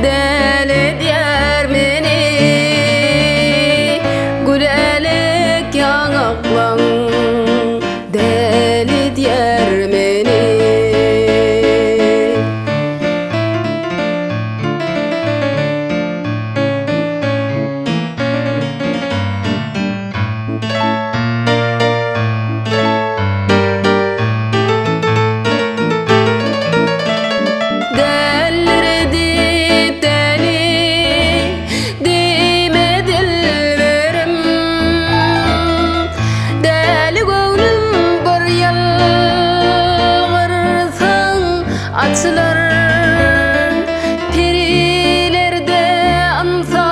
deli diyer meni gülelik yanaklan deli diyer meni açılır perilerde ansa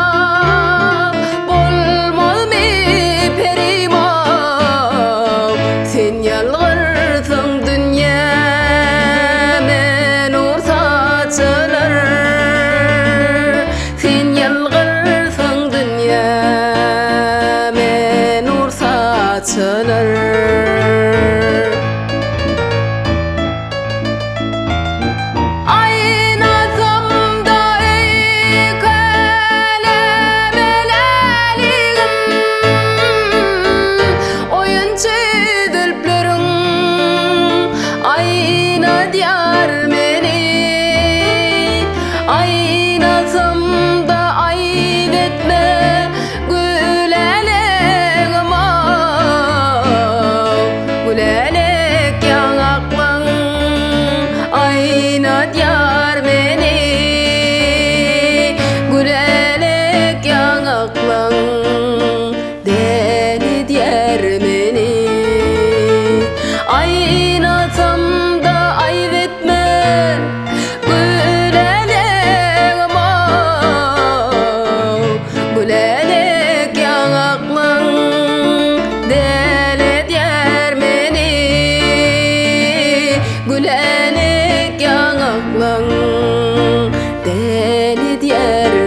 bolmaz mı perimam sen yalvarsan dünya men ortaçılır sen yalvarsan dünya men ortaçılır diyar meni aynasam da aydetme gülelek ama gülelek yanaklan ayna diyar meni gülelek yanaklan deli diyar meni aynasam gülelik yanaklan deli diyer meni gülelik yanaklan deli diyer